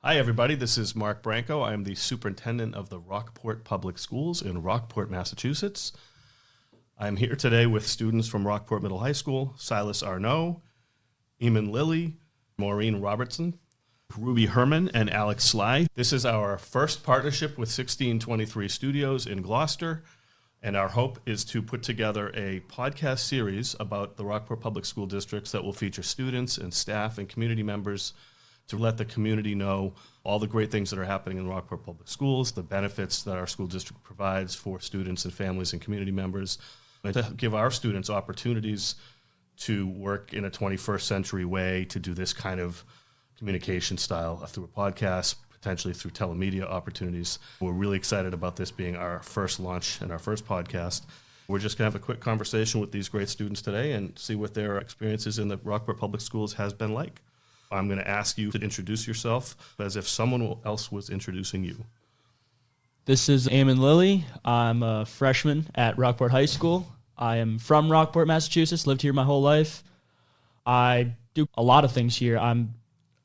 Hi, everybody. This is Mark Branco. I am the superintendent of the Rockport Public Schools in Rockport, Massachusetts. I'm here today with students from Rockport Middle High School, Silas Arnaud, Eamon Lilly, Maureen Robertson, Ruby Herman, and Alex Sly. This is our first partnership with 1623 Studios in Gloucester, and our hope is to put together a podcast series about the Rockport Public School districts that will feature students and staff and community members to let the community know all the great things that are happening in Rockport Public Schools, the benefits that our school district provides for students and families and community members, and to give our students opportunities to work in a 21st century way to do this kind of communication style through a podcast, potentially through telemedia opportunities. We're really excited about this being our first launch and our first podcast. We're just going to have a quick conversation with these great students today and see what their experiences in the Rockport Public Schools has been like. I'm going to ask you to introduce yourself as if someone else was introducing you. This is Eamon Lilly. I'm a freshman at Rockport High School. I am from Rockport, Massachusetts, lived here my whole life. I do a lot of things here. I'm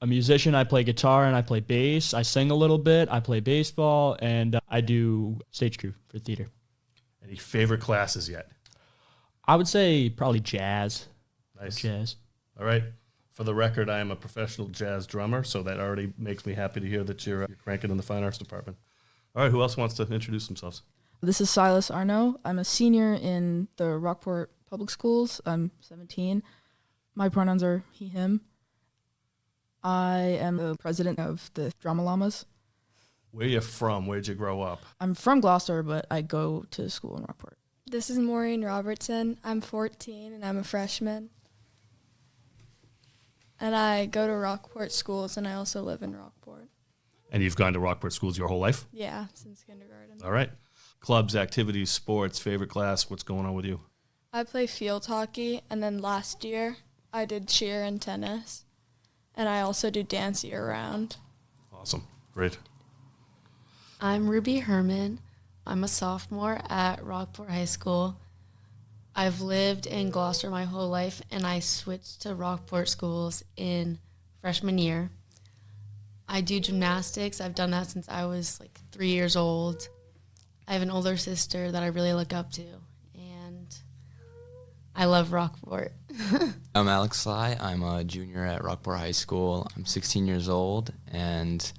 a musician. I play guitar and I play bass. I sing a little bit. I play baseball, and I do stage crew for theater. Any favorite classes yet? I would say probably jazz. Nice. Jazz. All right. For the record, I am a professional jazz drummer, so that already makes me happy to hear that you're cranking in the fine arts department. All right, who else wants to introduce themselves? This is Silas Arnaud. I'm a senior in the Rockport Public Schools. I'm 17. My pronouns are he, him. I am the president of the Drama Llamas. Where are you from? Where'd you grow up? I'm from Gloucester, but I go to school in Rockport. This is Maureen Robertson. I'm 14 and I'm a freshman. And I go to Rockport schools, and I also live in Rockport. And you've gone to Rockport schools your whole life? Yeah, since kindergarten. All right. Clubs, activities, sports, favorite class, what's going on with you? I play field hockey, and then last year I did cheer and tennis. And I also do dance year-round. Awesome. Great. I'm Ruby Herman. I'm a sophomore at Rockport High School. I've lived in Gloucester my whole life, and I switched to Rockport schools in freshman year. I do gymnastics. I've done that since I was 3 years old. I have an older sister that I really look up to, and I love Rockport. I'm Alex Sly. I'm a junior at Rockport High School. I'm 16 years old, and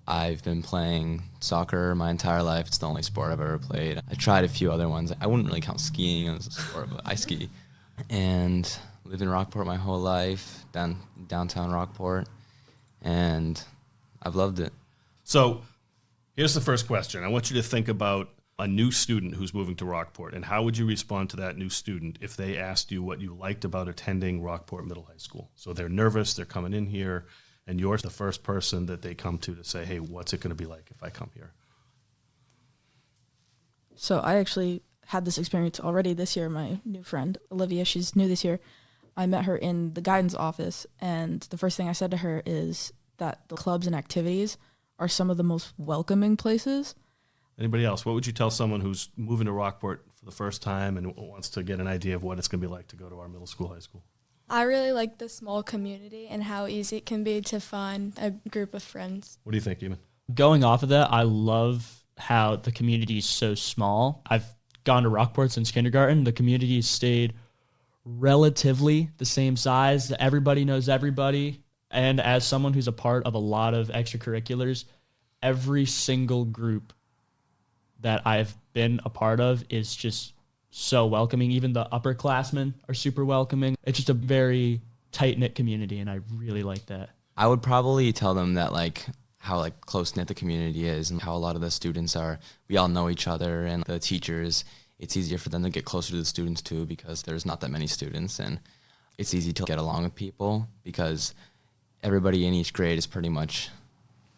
I've been playing soccer my entire life. It's the only sport I've ever played. I tried a few other ones. I wouldn't really count skiing as a sport, but I ski. And lived in Rockport my whole life, downtown Rockport, and I've loved it. So here's the first question. I want you to think about a new student who's moving to Rockport, and how would you respond to that new student if they asked you what you liked about attending Rockport Middle High School? So they're nervous, they're coming in here, and you're the first person that they come to say, hey, what's it going to be like if I come here? So I actually had this experience already this year. My new friend, Olivia, she's new this year. I met her in the guidance office, and the first thing I said to her is that the clubs and activities are some of the most welcoming places. Anybody else? What would you tell someone who's moving to Rockport for the first time and wants to get an idea of what it's going to be like to go to our middle school, high school? I really like the small community and how easy it can be to find a group of friends. What do you think, Eamon? Going off of that, I love how the community is so small. I've gone to Rockport since kindergarten. The community has stayed relatively the same size. Everybody knows everybody. And as someone who's a part of a lot of extracurriculars, every single group that I've been a part of is just so welcoming. Even the upperclassmen are super welcoming. It's just a very tight-knit community, and I really like that. I would probably tell them that how close-knit the community is and how a lot of the students are. We all know each other, and the teachers, it's easier for them to get closer to the students too because there's not that many students, and it's easy to get along with people because everybody in each grade is pretty much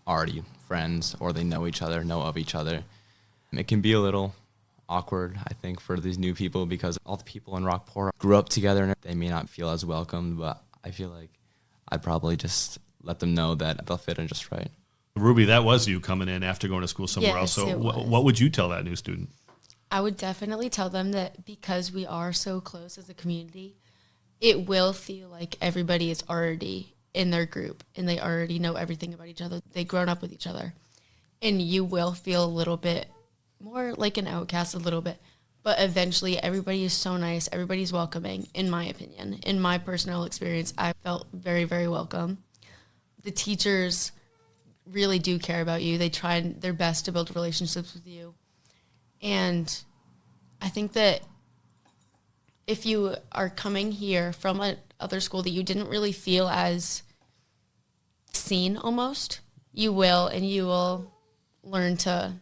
already friends, or they know each other, know of each other. It can be a little awkward, I think, for these new people because all the people in Rockport grew up together and they may not feel as welcomed, but I feel like I'd probably just let them know that they'll fit in just right. Ruby, that was you coming in after going to school somewhere else. So what would you tell that new student? I would definitely tell them that because we are so close as a community, it will feel like everybody is already in their group and they already know everything about each other. They've grown up with each other. And you will feel a little bit more like an outcast a little bit. But eventually everybody is so nice. Everybody's welcoming, in my opinion. In my personal experience, I felt very, very welcome. The teachers really do care about you. They try their best to build relationships with you. And I think that if you are coming here from another school that you didn't really feel as seen almost, you will learn to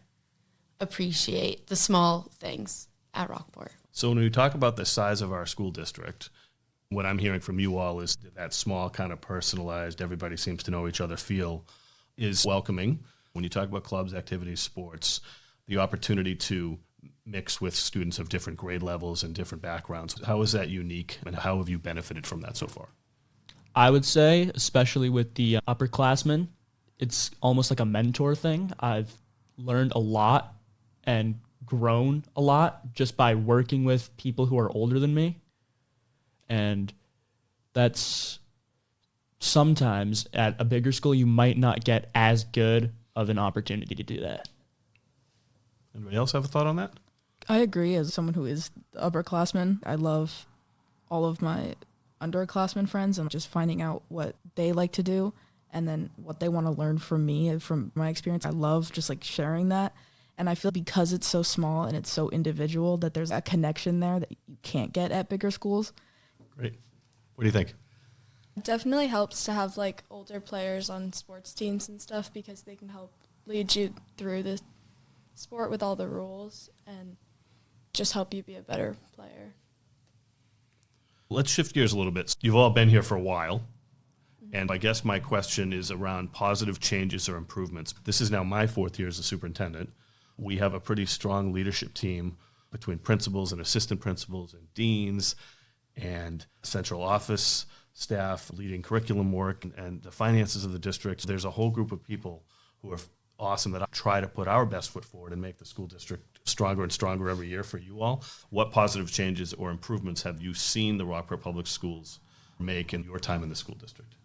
appreciate the small things at Rockport. So when we talk about the size of our school district, what I'm hearing from you all is that small kind of personalized, everybody seems to know each other feel is welcoming. When you talk about clubs, activities, sports, the opportunity to mix with students of different grade levels and different backgrounds, how is that unique and how have you benefited from that so far? I would say, especially with the upperclassmen, it's almost like a mentor thing. I've learned a lot and grown a lot just by working with people who are older than me. And that's sometimes at a bigger school, you might not get as good of an opportunity to do that. Anybody else have a thought on that? I agree. As someone who is the upperclassman, I love all of my underclassmen friends and just finding out what they like to do and then what they want to learn from me and from my experience. I love just like sharing that. And I feel because it's so small and it's so individual that there's a connection there that you can't get at bigger schools. Great. What do you think? It definitely helps to have like older players on sports teams and stuff because they can help lead you through the sport with all the rules and just help you be a better player. Let's shift gears a little bit. You've all been here for a while, and I guess my question is around positive changes or improvements. This is now my 4th year as a superintendent. We have a pretty strong leadership team between principals and assistant principals and deans and central office staff leading curriculum work and the finances of the district. There's a whole group of people who are awesome that try to put our best foot forward and make the school district stronger and stronger every year for you all. What positive changes or improvements have you seen the Rockport Public Schools make in your time in the school district?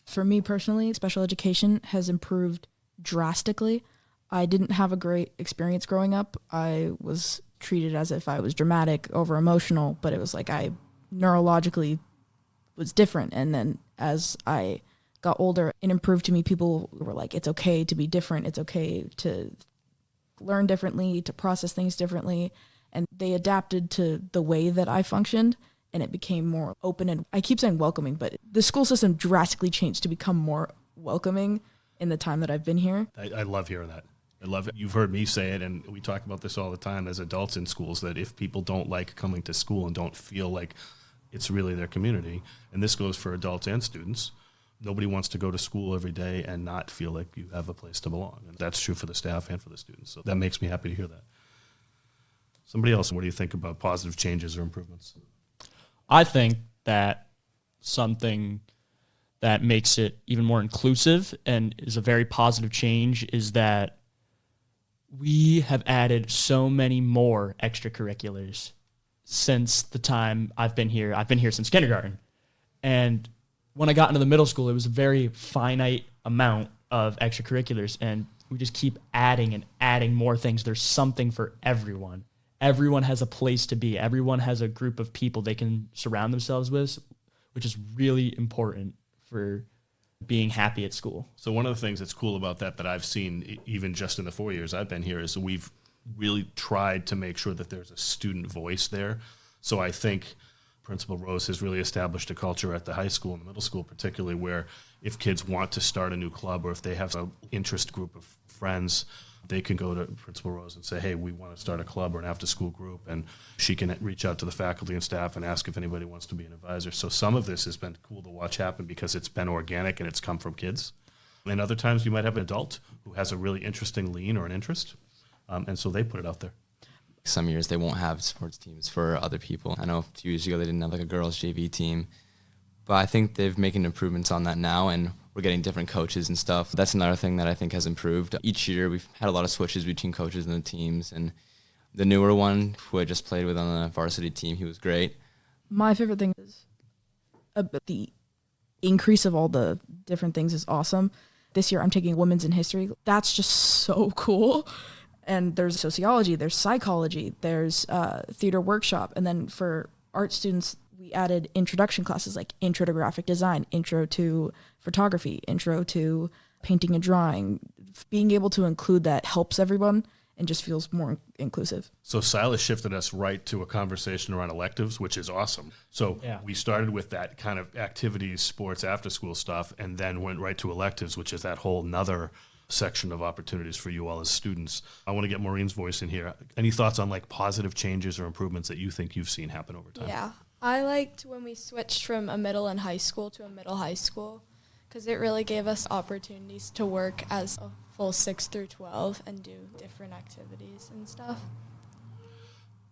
For me personally, special education has improved drastically. I didn't have a great experience growing up. I was treated as if I was dramatic, over emotional, but it was like I neurologically was different. And then as I got older, it improved to me. People were like, it's okay to be different. It's okay to learn differently, to process things differently. And they adapted to the way that I functioned, and it became more open. And I keep saying welcoming, but the school system drastically changed to become more welcoming in the time that I've been here. I love hearing that. I love it. You've heard me say it, and we talk about this all the time as adults in schools, that if people don't like coming to school and don't feel like it's really their community, and this goes for adults and students, nobody wants to go to school every day and not feel like you have a place to belong. And that's true for the staff and for the students. So that makes me happy to hear that. Somebody else, what do you think about positive changes or improvements? I think that something that makes it even more inclusive and is a very positive change is that we have added so many more extracurriculars since the time I've been here. I've been here since kindergarten. And when I got into the middle school, it was a very finite amount of extracurriculars, and we just keep adding and adding more things. There's something for everyone. Everyone has a place to be. Everyone has a group of people they can surround themselves with, which is really important for being happy at school. So one of the things that's cool about that I've seen even just in the 4 years I've been here is we've really tried to make sure that there's a student voice there. So I think Principal Rose has really established a culture at the high school and the middle school particularly where if kids want to start a new club or if they have an interest group of friends, they can go to Principal Rose and say, hey, we want to start a club or an after-school group, and she can reach out to the faculty and staff and ask if anybody wants to be an advisor. So some of this has been cool to watch happen because it's been organic and it's come from kids. And other times you might have an adult who has a really interesting lean or an interest, and so they put it out there. Some years they won't have sports teams for other people. I know a few years ago they didn't have like a girls JV team, but I think they've making improvements on that now, and we're getting different coaches and stuff. That's another thing that I think has improved. Each year we've had a lot of switches between coaches and the teams, and the newer one who I just played with on the varsity team, he was great. My favorite thing is about the increase of all the different things is awesome. This year I'm taking women's in history. That's just so cool. And there's sociology, there's psychology, there's theater workshop. And then for art students, we added introduction classes like intro to graphic design, intro to photography, intro to painting and drawing. Being able to include that helps everyone and just feels more inclusive. So Silas shifted us right to a conversation around electives, which is awesome. So we started with that kind of activities, sports, after school stuff, and then went right to electives, which is that whole nother section of opportunities for you all as students. I want to get Maureen's voice in here. Any thoughts on like positive changes or improvements that you think you've seen happen over time? Yeah, I liked when we switched from a middle and high school to a middle high school because it really gave us opportunities to work as a full 6 through 12 and do different activities and stuff.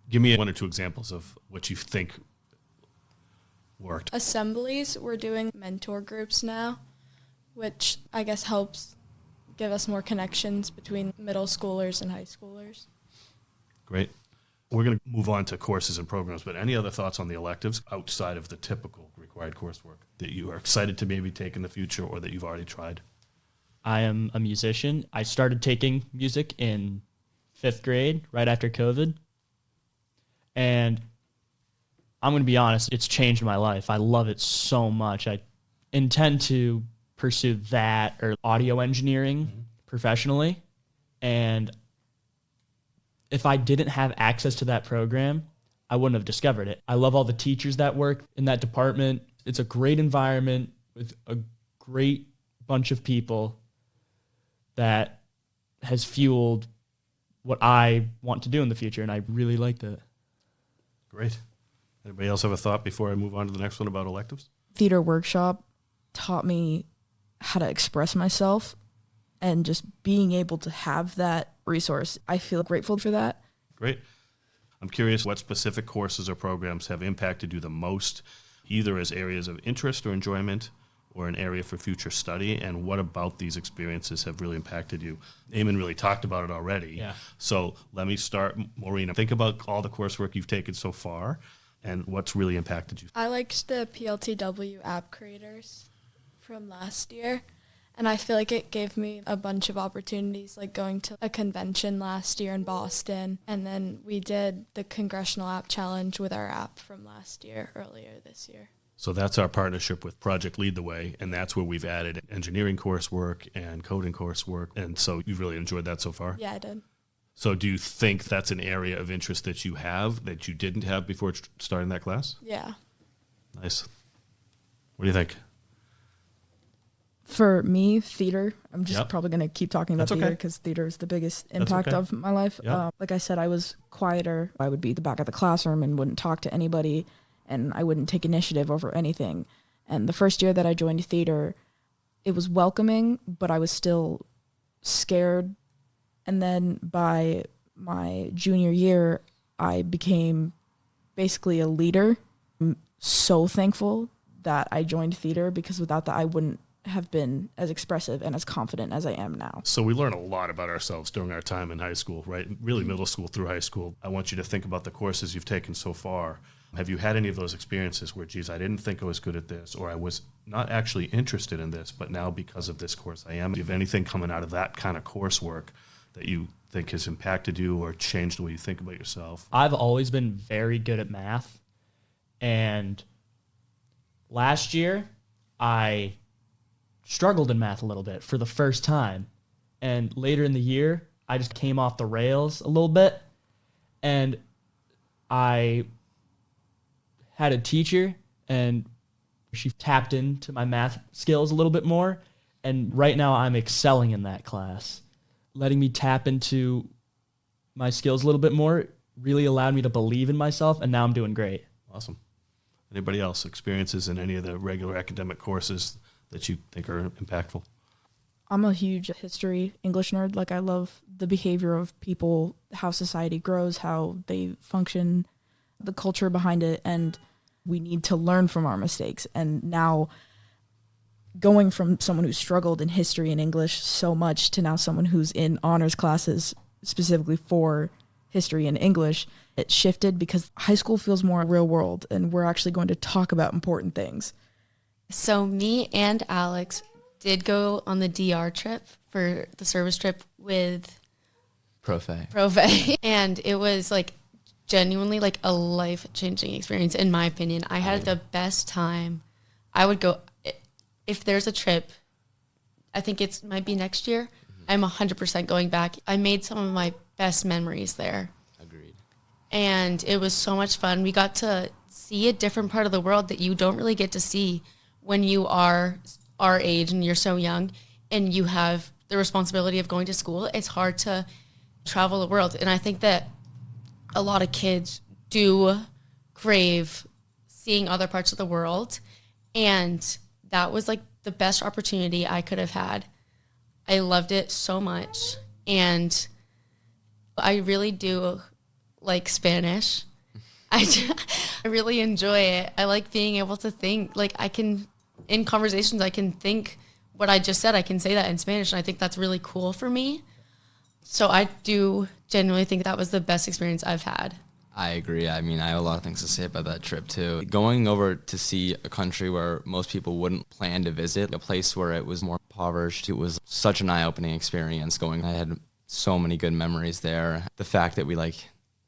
Give me 1 or 2 examples of what you think worked. Assemblies, we're doing mentor groups now, which I guess helps give us more connections between middle schoolers and high schoolers. Great. We're going to move on to courses and programs, but any other thoughts on the electives outside of the typical required coursework that you are excited to maybe take in the future or that you've already tried? I am a musician. I started taking music in 5th grade, right after COVID. And I'm going to be honest, it's changed my life. I love it so much. I intend to pursue that or audio engineering professionally. And if I didn't have access to that program, I wouldn't have discovered it. I love all the teachers that work in that department. It's a great environment with a great bunch of people that has fueled what I want to do in the future, and I really liked it. Great. Anybody else have a thought before I move on to the next one about electives? Theater workshop taught me how to express myself, and just being able to have that resource, I feel grateful for that. Great. I'm curious what specific courses or programs have impacted you the most, either as areas of interest or enjoyment, or an area for future study, and what about these experiences have really impacted you? Eamon really talked about it already. Yeah. So let me start, Maureen. Think about all the coursework you've taken so far and what's really impacted you. I liked the PLTW app creators from last year, and I feel like it gave me a bunch of opportunities, like going to a convention last year in Boston, and then we did the Congressional App Challenge with our app from last year, earlier this year. So that's our partnership with Project Lead the Way, and that's where we've added engineering coursework and coding coursework, and so you've really enjoyed that so far? Yeah, I did. So do you think that's an area of interest that you have that you didn't have before starting that class? Yeah. Nice. What do you think? For me, theater, I'm just Yep. probably going to keep talking about That's theater okay. because theater is the biggest That's impact okay. of my life. Yep. Like I said, I was quieter. I would be at the back of the classroom and wouldn't talk to anybody, and I wouldn't take initiative over anything. And the first year that I joined theater, it was welcoming, but I was still scared. And then by my junior year, I became basically a leader. I'm so thankful that I joined theater because without that, I wouldn't have been as expressive and as confident as I am now. So we learn a lot about ourselves during our time in high school, right? Really middle school through high school. I want you to think about the courses you've taken so far. Have you had any of those experiences where, geez, I didn't think I was good at this, or I was not actually interested in this, but now because of this course I am? Do you have anything coming out of that kind of coursework that you think has impacted you or changed the way you think about yourself? I've always been very good at math, and last year I struggled in math a little bit for the first time, and later in the year I just came off the rails a little bit, and I had a teacher and she tapped into my math skills a little bit more, and right now I'm excelling in that class. Letting me tap into my skills a little bit more really allowed me to believe in myself, and now I'm doing great. Awesome. Anybody else experiences in any of the regular academic courses that you think are impactful? I'm a huge history English nerd. Like, I love the behavior of people, how society grows, how they function, the culture behind it, and we need to learn from our mistakes. And now, going from someone who struggled in history and English so much to now someone who's in honors classes specifically for history and English, it shifted because high school feels more real world, and we're actually going to talk about important things. So me and Alex did go on the DR trip for the service trip with Profe. Profe. And it was like genuinely like a life-changing experience in my opinion. I had the best time. I would go, if there's a trip, I think it might be next year, I'm 100% going back. I made some of my best memories there. Agreed. And it was so much fun. We got to see a different part of the world that you don't really get to see when you are our age and you're so young and you have the responsibility of going to school. It's hard to travel the world. And I think that a lot of kids do crave seeing other parts of the world. And that was like the best opportunity I could have had. I loved it so much. And I really do like Spanish. I really enjoy it. I like being able to think, like in conversations, I can think what I just said. I can say that in Spanish, and I think that's really cool for me. So I do genuinely think that was the best experience I've had. I agree. I mean, I have a lot of things to say about that trip too. Going over to see a country where most people wouldn't plan to visit, a place where it was more impoverished, it was such an eye-opening experience going. I had so many good memories there. The fact that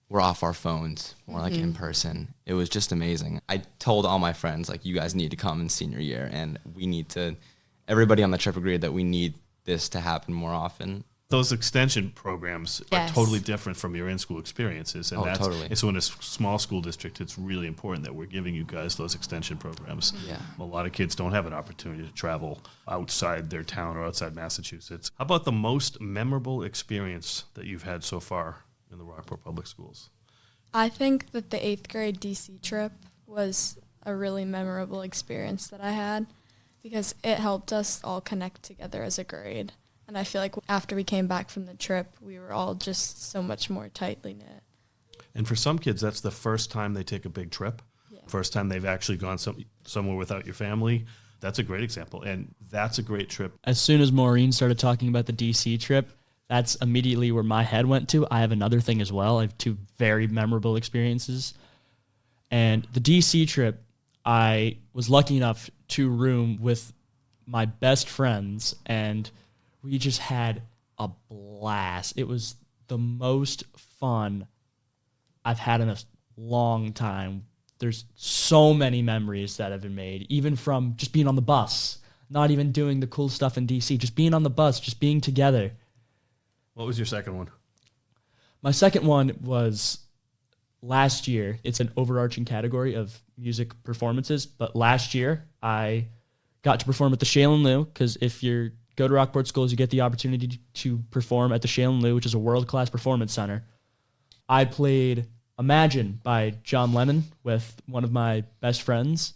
we're off our phones, more like in person. It was just amazing. I told all my friends, like, you guys need to come in senior year, and everybody on the trip agreed that we need this to happen more often. Those extension programs are Yes. totally different from your in-school experiences. And Totally. It's in a small school district, it's really important that we're giving you guys those extension programs. Yeah. A lot of kids don't have an opportunity to travel outside their town or outside Massachusetts. How about the most memorable experience that you've had so far in the Rockport Public Schools? I think that the 8th grade DC trip was a really memorable experience that I had because it helped us all connect together as a grade. And I feel like after we came back from the trip, we were all just so much more tightly knit. And for some kids, that's the first time they take a big trip. Yeah. First time they've actually gone somewhere without your family. That's a great example. And that's a great trip. As soon as Maureen started talking about the DC trip, that's immediately where my head went to. I have another thing as well. I have two very memorable experiences. And the DC trip, I was lucky enough to room with my best friends, and we just had a blast. It was the most fun I've had in a long time. There's so many memories that have been made, even from just being on the bus, not even doing the cool stuff in DC, just being on the bus, just being together. What was your second one? My second one was last year. It's an overarching category of music performances, but last year I got to perform at the Shailen Lou, because if you go to Rockport Schools, you get the opportunity to perform at the Shailen Lou, which is a world-class performance center. I played Imagine by John Lennon with one of my best friends,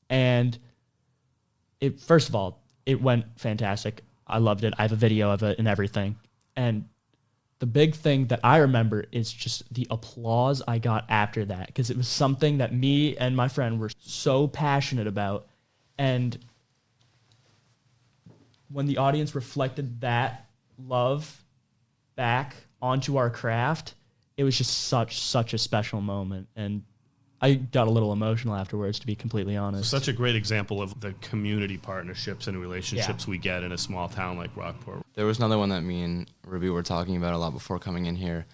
and first of all, it went fantastic. I loved it. I have a video of it and everything. And the big thing that I remember is just the applause I got after that, because it was something that me and my friend were so passionate about. And when the audience reflected that love back onto our craft, it was just such a special moment. And I got a little emotional afterwards, to be completely honest. Such a great example of the community partnerships and relationships Yeah. we get in a small town like Rockport. There was another one that me and Ruby were talking about a lot before coming in here,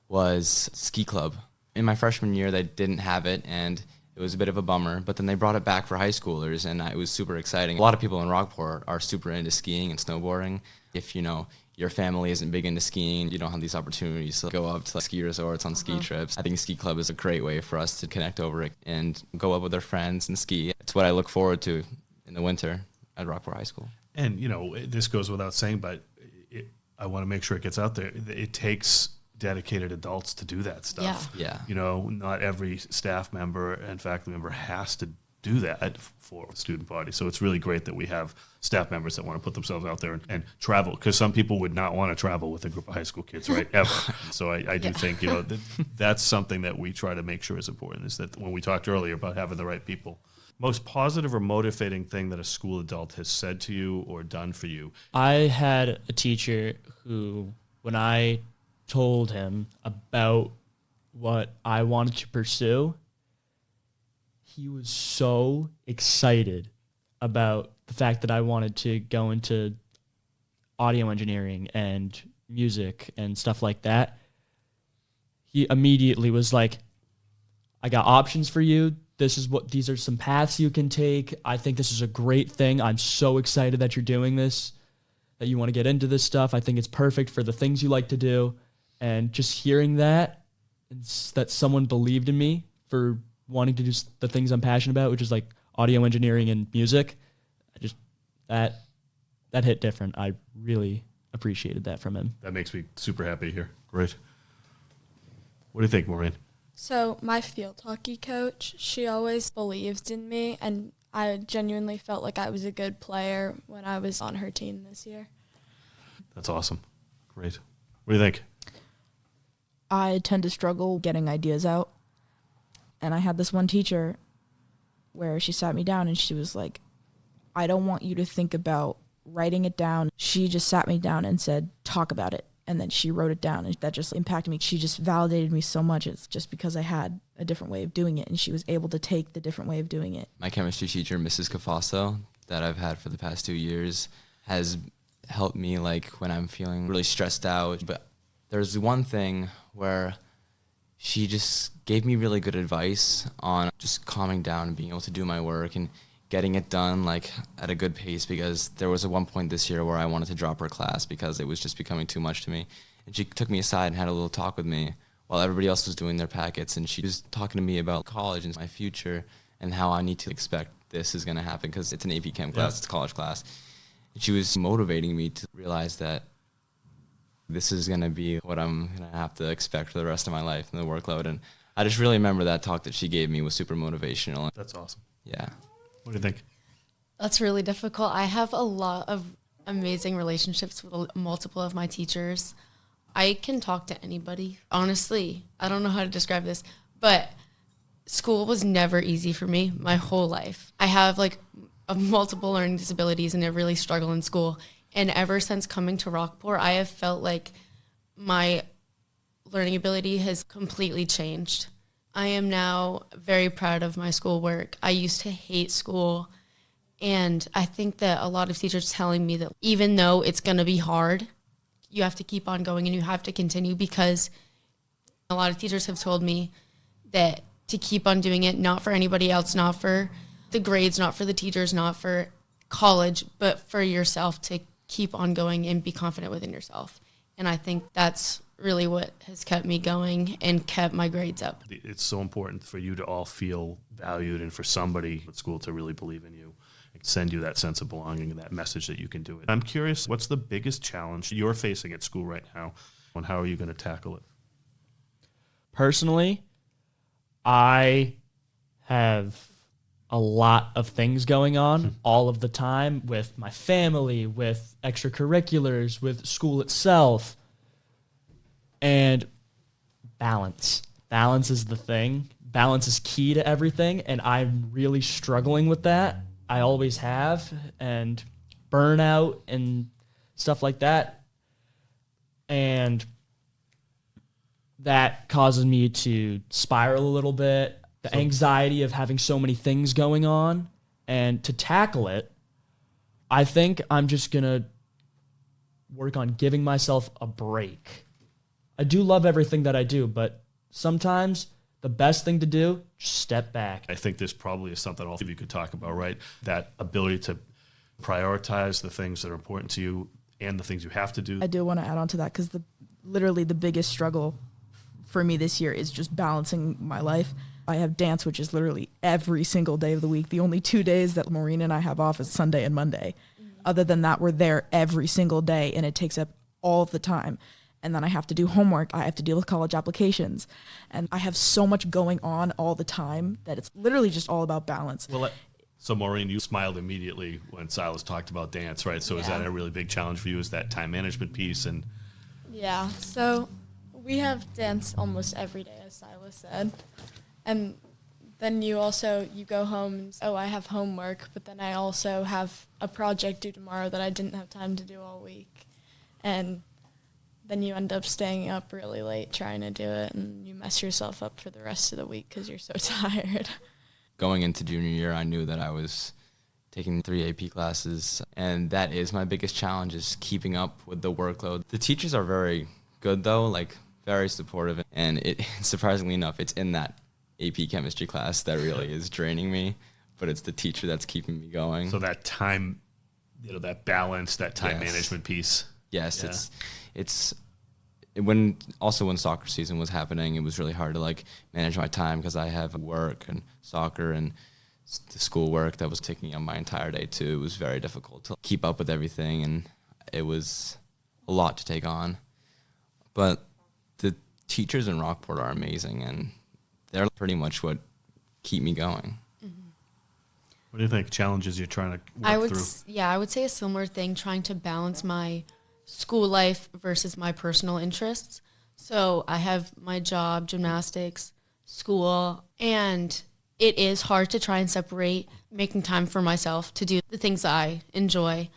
was ski club. In my freshman year, they didn't have it, and it was a bit of a bummer, but then they brought it back for high schoolers, and it was super exciting. A lot of people in Rockport are super into skiing and snowboarding. If, your family isn't big into skiing, you don't have these opportunities to go up to ski resorts on ski trips. I think ski club is a great way for us to connect over it and go up with our friends and ski. It's what I look forward to in the winter at Rockport High School. And, this goes without saying, but I want to make sure it gets out there. It takes dedicated adults to do that stuff. Yeah. Not every staff member and faculty member has to do that for a student body. So it's really great that we have staff members that want to put themselves out there and travel, because some people would not want to travel with a group of high school kids, right? Ever. So I do think, that's something that we try to make sure is important, is that when we talked earlier about having the right people. Most positive or motivating thing that a school adult has said to you or done for you? I had a teacher who, when I told him about what I wanted to pursue, he was so excited about the fact that I wanted to go into audio engineering and music and stuff like that, he immediately was like, I got options for you. These are some paths you can take. I think this is a great thing. I'm so excited that you're doing this, that you want to get into this stuff. I think it's perfect for the things you like to do. And just hearing that, that someone believed in me for wanting to do the things I'm passionate about, which is like audio engineering and music, that hit different. I really appreciated that from him. That makes me super happy to hear. Great. What do you think, Maureen? So my field hockey coach, she always believed in me, and I genuinely felt like I was a good player when I was on her team this year. That's awesome. Great. What do you think? I tend to struggle getting ideas out. And I had this one teacher where she sat me down and she was like, I don't want you to think about writing it down. She just sat me down and said, talk about it. And then she wrote it down, and that just impacted me. She just validated me so much. It's just because I had a different way of doing it, and she was able to take the different way of doing it. My chemistry teacher, Mrs. Cafaso, that I've had for the past 2 years, has helped me like when I'm feeling really stressed out. But there's one thing where she just gave me really good advice on just calming down and being able to do my work and getting it done like at a good pace, because there was at one point this year where I wanted to drop her class because it was just becoming too much to me. And she took me aside and had a little talk with me while everybody else was doing their packets, and she was talking to me about college and my future and how I need to expect this is going to happen because it's an AP Chem class, It's a college class. And she was motivating me to realize that this is going to be what I'm going to have to expect for the rest of my life and the workload. And I just really remember that talk that she gave me was super motivational. That's awesome. Yeah. What do you think? That's really difficult. I have a lot of amazing relationships with multiple of my teachers. I can talk to anybody. Honestly, I don't know how to describe this, but school was never easy for me my whole life. I have like multiple learning disabilities and I really struggle in school. And ever since coming to Rockport, I have felt like my learning ability has completely changed. I am now very proud of my schoolwork. I used to hate school, and I think that a lot of teachers telling me that even though it's going to be hard, you have to keep on going and you have to continue, because a lot of teachers have told me that to keep on doing it, not for anybody else, not for the grades, not for the teachers, not for college, but for yourself, to keep on going and be confident within yourself. And I think that's really what has kept me going and kept my grades up. It's so important for you to all feel valued and for somebody at school to really believe in you and send you that sense of belonging and that message that you can do it. I'm curious, what's the biggest challenge you're facing at school right now, and how are you going to tackle it? Personally, I have a lot of things going on all of the time with my family, with extracurriculars, with school itself. And balance. Balance is the thing. Balance is key to everything, and I'm really struggling with that. I always have, and burnout and stuff like that. And that causes me to spiral a little bit. The anxiety of having so many things going on, and to tackle it, I think I'm just going to work on giving myself a break. I do love everything that I do, but sometimes the best thing to do, just step back. I think this probably is something all of you could talk about, right? That ability to prioritize the things that are important to you and the things you have to do. I do want to add on to that, because literally the biggest struggle for me this year is just balancing my life. I have dance, which is literally every single day of the week. The only 2 days that Maureen and I have off is Sunday and Monday. Other than that, we're there every single day, and it takes up all of the time. And then I have to do homework. I have to deal with college applications. And I have so much going on all the time that it's literally just all about balance. Well, so Maureen, you smiled immediately when Silas talked about dance, right? So is that a really big challenge for you? Is that time management piece? And Yeah, so we have dance almost every day, as Silas said. And then you go home and, I have homework, but then I also have a project due tomorrow that I didn't have time to do all week. And then you end up staying up really late trying to do it, and you mess yourself up for the rest of the week because you're so tired. Going into junior year, I knew that I was taking 3 AP classes, and that is my biggest challenge, is keeping up with the workload. The teachers are very good though, like very supportive, and it surprisingly enough, it's in that AP chemistry class that really is draining me, but it's the teacher that's keeping me going. So that time, that balance, that time Yes. management piece. Yes, Yeah. it's when soccer season was happening, it was really hard to like manage my time because I have work and soccer and the school work that was taking up my entire day too. It was very difficult to keep up with everything, and it was a lot to take on. But the teachers in Rockport are amazing, and they're pretty much what keep me going. What do you think? Challenges you're trying to I work would through? I would say a similar thing, trying to balance my school life versus my personal interests. So I have my job, gymnastics, school, and it is hard to try and separate making time for myself to do the things I enjoy.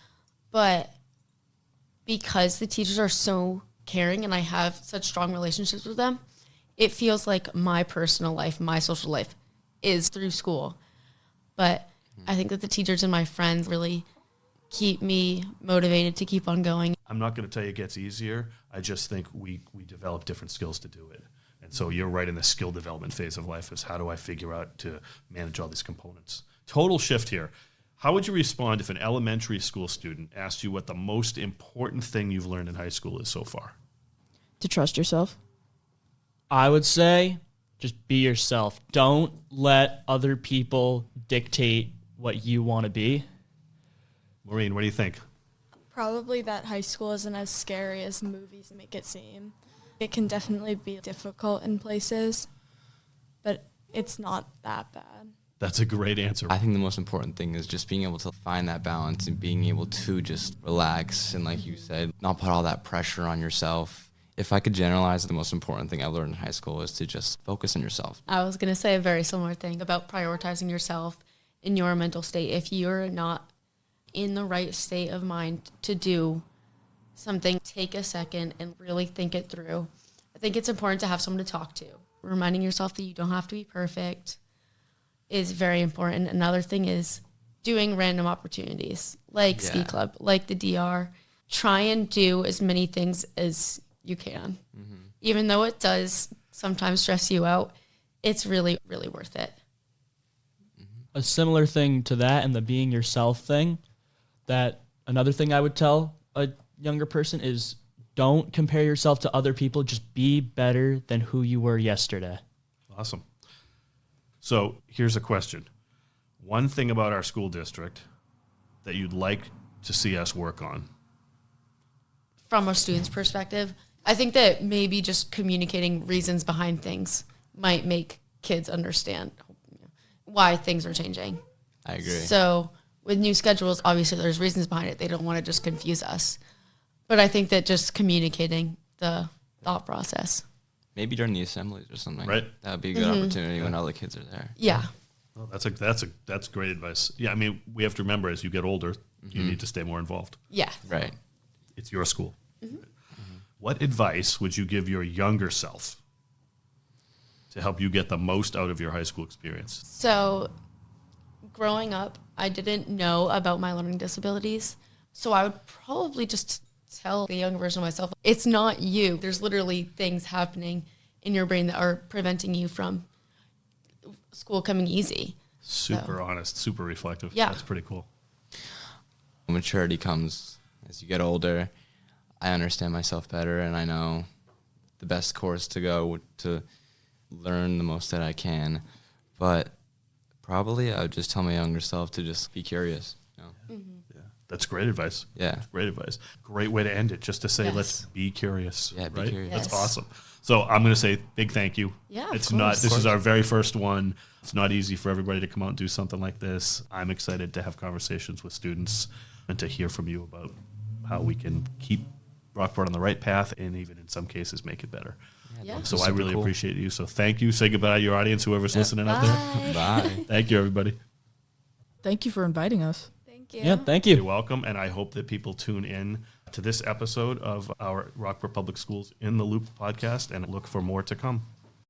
But because the teachers are so caring and I have such strong relationships with them, it feels like my personal life, my social life is through school. But I think that the teachers and my friends really keep me motivated to keep on going. I'm not going to tell you it gets easier. I just think we develop different skills to do it. And so you're right in the skill development phase of life, is how do I figure out to manage all these components? Total shift here. How would you respond if an elementary school student asked you what the most important thing you've learned in high school is so far? To trust yourself. I would say just be yourself. Don't let other people dictate what you want to be. Maureen, what do you think? Probably that high school isn't as scary as movies make it seem. It can definitely be difficult in places, but it's not that bad. That's a great answer. I think the most important thing is just being able to find that balance and being able to just relax and, like you said, not put all that pressure on yourself. If I could generalize, the most important thing I've learned in high school is to just focus on yourself. I was going to say a very similar thing about prioritizing yourself in your mental state. If you're not in the right state of mind to do something, take a second and really think it through. I think it's important to have someone to talk to. Reminding yourself that you don't have to be perfect is very important. Another thing is doing random opportunities like ski club, like the DR. Try and do as many things as you can. Even though it does sometimes stress you out, it's really, really worth it. A similar thing to that and the being yourself thing, that another thing I would tell a younger person is don't compare yourself to other people. Just be better than who you were yesterday. Awesome. So here's a question. One thing about our school district that you'd like to see us work on? From a student's perspective, I think that maybe just communicating reasons behind things might make kids understand why things are changing. I agree. So with new schedules, obviously there's reasons behind it. They don't want to just confuse us. But I think that just communicating the thought process. Maybe during the assemblies or something. Right. That would be a good opportunity when all the kids are there. Yeah. Oh, that's great advice. Yeah, I mean, we have to remember as you get older, you need to stay more involved. Yeah. Right. It's your school. What advice would you give your younger self to help you get the most out of your high school experience? So growing up, I didn't know about my learning disabilities. So I would probably just tell the younger version of myself, it's not you. There's literally things happening in your brain that are preventing you from school coming easy. Super honest, super reflective. Yeah. That's pretty cool. Maturity comes as you get older. I understand myself better, and I know the best course to go to learn the most that I can. But probably I would just tell my younger self to just be curious. You know? Yeah, that's great advice. Yeah. That's great advice. Great way to end it, just to say, Yes. let's be curious. Yeah, be right? curious. That's Yes. awesome. So I'm going to say big thank you. Yeah, of It's course. not. This Of is course. our very first one. It's not easy for everybody to come out and do something like this. I'm excited to have conversations with students and to hear from you about how we can keep Rockport on the right path and even in some cases make it better. Yeah. So I super really cool. appreciate you. So thank you. Say goodbye to your audience, whoever's listening out there. Bye. Bye. Thank you, everybody. Thank you for inviting us. Thank you. Yeah, thank You're you. welcome, and I hope that people tune in to this episode of our Rockport Public Schools in the Loop podcast and look for more to come.